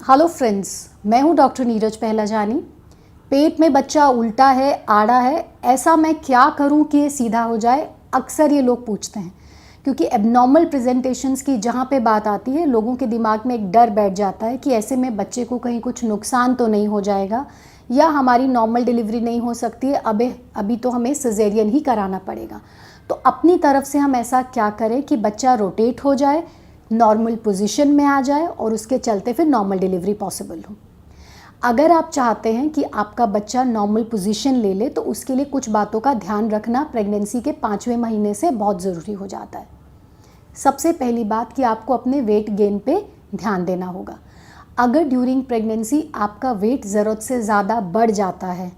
Hello friends, मैं हूं doctor Neeraj पहलाजानी। पेट में बच्चा उल्टा है, आड़ा है, ऐसा मैं क्या करूं कि ये सीधा हो जाए, अक्सर ये लोग पूछते हैं। क्योंकि एबनॉर्मल प्रेजेंटेशंस की जहाँ पे बात आती है, लोगों के दिमाग में एक डर बैठ जाता है कि ऐसे में बच्चे को कहीं कुछ नुकसान तो नहीं हो जाएगा या हमारी नॉर्मल डिलीवरी नहीं हो सकती है, अभी तो हमें सिजेरियन ही कराना पड़ेगा। तो अपनी तरफ से हम ऐसा क्या करें कि बच्चा रोटेट हो जाए, नॉर्मल पोजीशन में आ जाए और उसके चलते फिर नॉर्मल डिलीवरी पॉसिबल हो। अगर आप चाहते हैं कि आपका बच्चा नॉर्मल पोजीशन ले ले तो उसके लिए कुछ बातों का ध्यान रखना प्रेगनेंसी के 5वें महीने से बहुत ज़रूरी हो जाता है। सबसे पहली बात कि आपको अपने वेट गेन पे ध्यान देना होगा। अगर ड्यूरिंग प्रेगनेंसी आपका वेट ज़रूरत से ज़्यादा बढ़ जाता है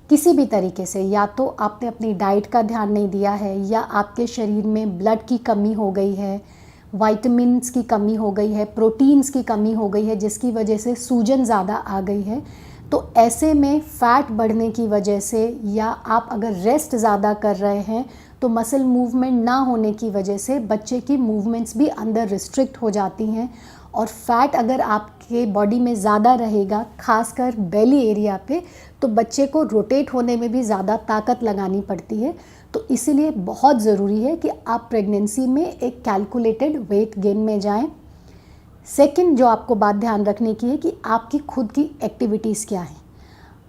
किसी भी तरीके से, या तो आपने अपनी डाइट का ध्यान नहीं दिया है या आपके शरीर में ब्लड की कमी हो गई है, विटामिन्स की कमी हो गई है, प्रोटीन्स की कमी हो गई है, जिसकी वजह से सूजन ज़्यादा आ गई है, तो ऐसे में फैट बढ़ने की वजह से या आप अगर रेस्ट ज़्यादा कर रहे हैं तो मसल मूवमेंट ना होने की वजह से बच्चे की मूवमेंट्स भी अंदर रिस्ट्रिक्ट हो जाती हैं। और फैट अगर आपके बॉडी में ज़्यादा रहेगा, खासकर बेली एरिया पे, तो बच्चे को रोटेट होने में भी ज़्यादा ताकत लगानी पड़ती है। तो इसीलिए बहुत ज़रूरी है कि आप प्रेगनेंसी में एक कैलकुलेटेड वेट गेन में जाएं। सेकंड जो आपको बात ध्यान रखने की है कि आपकी खुद की एक्टिविटीज़ क्या हैं।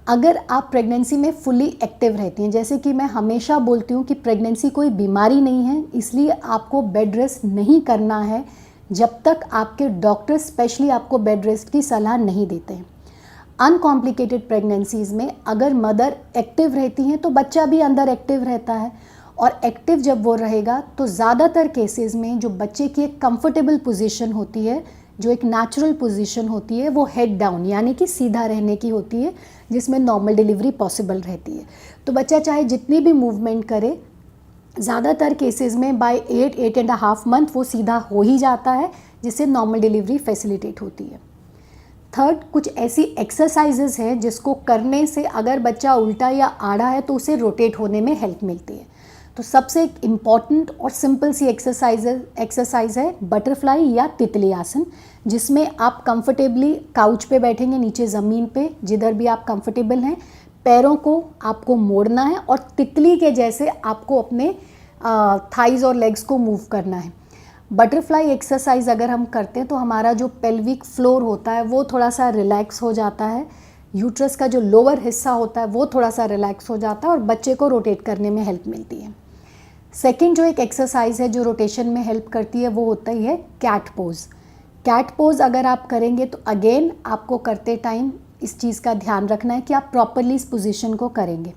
अगर आप प्रेगनेंसी में फुली एक्टिव रहती हैं, जैसे कि मैं हमेशा बोलती हूँ कि प्रेगनेंसी कोई बीमारी नहीं है, इसलिए आपको बेड रेस्ट नहीं करना है जब तक आपके डॉक्टर स्पेशली आपको बेड रेस्ट की सलाह नहीं देते हैं। अनकॉम्प्लिकेटेड प्रेगनेंसीज़ में अगर मदर एक्टिव रहती हैं तो बच्चा भी अंदर एक्टिव रहता है, और एक्टिव जब वो रहेगा तो ज़्यादातर केसेस में जो बच्चे की एक कंफर्टेबल पोजीशन होती है, जो एक नेचुरल पोजीशन होती है, वो हेड डाउन यानी कि सीधा रहने की होती है, जिसमें नॉर्मल डिलीवरी पॉसिबल रहती है। तो बच्चा चाहे जितनी भी मूवमेंट करे, ज़्यादातर केसेस में बाय 8.5 मंथ वो सीधा हो ही जाता है, जिससे नॉर्मल डिलीवरी फैसिलिटेट होती है। थर्ड, कुछ ऐसी एक्सरसाइजेज हैं जिसको करने से अगर बच्चा उल्टा या आड़ा है तो उसे रोटेट होने में हेल्प मिलती है। तो सबसे एक इम्पॉर्टेंट और सिंपल सी एक्सरसाइज है बटरफ्लाई या तितली आसन, जिसमें आप कंफर्टेबली काउच पे बैठेंगे, नीचे ज़मीन पे, जिधर भी आप कंफर्टेबल हैं, पैरों को आपको मोड़ना है और तितली के जैसे आपको अपने थाइज़ और लेग्स को मूव करना है। बटरफ्लाई एक्सरसाइज अगर हम करते हैं तो हमारा जो पेल्विक फ्लोर होता है वो थोड़ा सा रिलैक्स हो जाता है, यूट्रस का जो लोअर हिस्सा होता है वो थोड़ा सा रिलैक्स हो जाता है और बच्चे को रोटेट करने में हेल्प मिलती है। सेकंड जो एक एक्सरसाइज है जो रोटेशन में हेल्प करती है वो होता ही है कैट पोज। कैट पोज अगर आप करेंगे तो अगेन आपको करते टाइम इस चीज़ का ध्यान रखना है कि आप प्रॉपरली इस पोजीशन को करेंगे।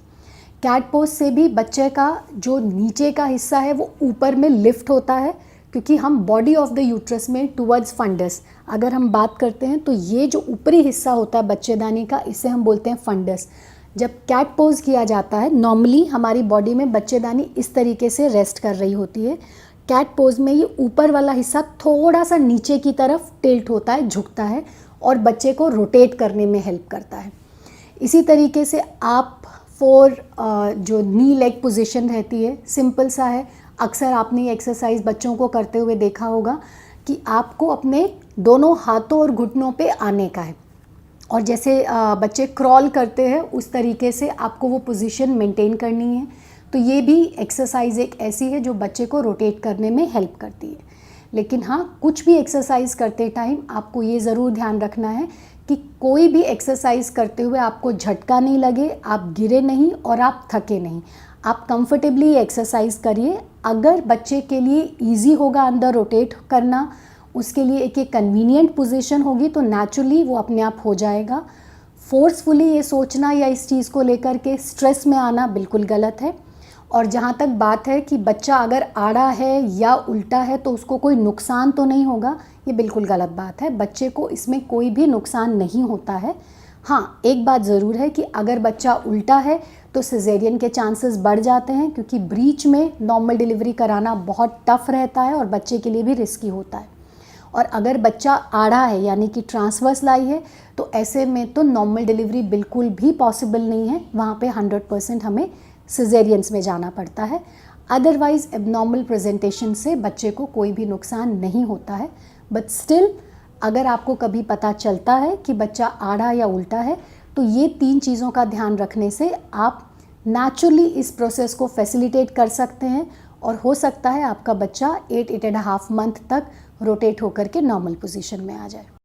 कैट पोज से भी बच्चे का जो नीचे का हिस्सा है वो ऊपर में लिफ्ट होता है, क्योंकि हम बॉडी ऑफ द यूट्रस में टुवर्ड्स फंडस अगर हम बात करते हैं तो ये जो ऊपरी हिस्सा होता है बच्चेदानी का, इसे हम बोलते हैं फंडस। जब कैट पोज किया जाता है, नॉर्मली हमारी बॉडी में बच्चेदानी इस तरीके से रेस्ट कर रही होती है। कैट पोज में ये ऊपर वाला हिस्सा थोड़ा सा नीचे की तरफ टिल्ट होता है, झुकता है और बच्चे को रोटेट करने में हेल्प करता है। इसी तरीके से आप जो नी लेग पोजीशन रहती है, सिंपल सा है, अक्सर आपने ये एक्सरसाइज बच्चों को करते हुए देखा होगा कि आपको अपने दोनों हाथों और घुटनों पे आने का है, और जैसे बच्चे क्रॉल करते हैं उस तरीके से आपको वो पोजीशन मेंटेन करनी है। तो ये भी एक्सरसाइज एक ऐसी है जो बच्चे को रोटेट करने में हेल्प करती है। लेकिन हाँ, कुछ भी एक्सरसाइज करते टाइम आपको ये ज़रूर ध्यान रखना है कि कोई भी एक्सरसाइज करते हुए आपको झटका नहीं लगे, आप गिरे नहीं और आप थके नहीं। आप कंफर्टेबली एक्सरसाइज करिए। अगर बच्चे के लिए इजी होगा अंदर रोटेट करना, उसके लिए एक कन्वीनियंट पोजीशन होगी, तो नेचुरली वो अपने आप हो जाएगा। फोर्सफुली ये सोचना या इस चीज़ को लेकर के स्ट्रेस में आना बिल्कुल गलत है। और जहाँ तक बात है कि बच्चा अगर आड़ा है या उल्टा है तो उसको कोई नुकसान तो नहीं होगा, ये बिल्कुल गलत बात है। बच्चे को इसमें कोई भी नुकसान नहीं होता है। हाँ, एक बात ज़रूर है कि अगर बच्चा उल्टा है तो सिजेरियन के चांसेस बढ़ जाते हैं, क्योंकि ब्रीच में नॉर्मल डिलीवरी कराना बहुत टफ रहता है और बच्चे के लिए भी रिस्की होता है। और अगर बच्चा आड़ा है यानी कि ट्रांसवर्स लाई है, तो ऐसे में तो नॉर्मल डिलीवरी बिल्कुल भी पॉसिबल नहीं है। वहाँ पे 100% हमें सिजेरियंस में जाना पड़ता है। अदरवाइज़ एबनॉर्मल प्रेजेंटेशन से बच्चे को कोई भी नुकसान नहीं होता है। बट स्टिल अगर आपको कभी पता चलता है कि बच्चा आड़ा या उल्टा है, तो ये 3 चीज़ों का ध्यान रखने से आप नेचुरली इस प्रोसेस को फैसिलिटेट कर सकते हैं और हो सकता है आपका बच्चा 8.5 मंथ तक रोटेट होकर के नॉर्मल पोजीशन में आ जाए।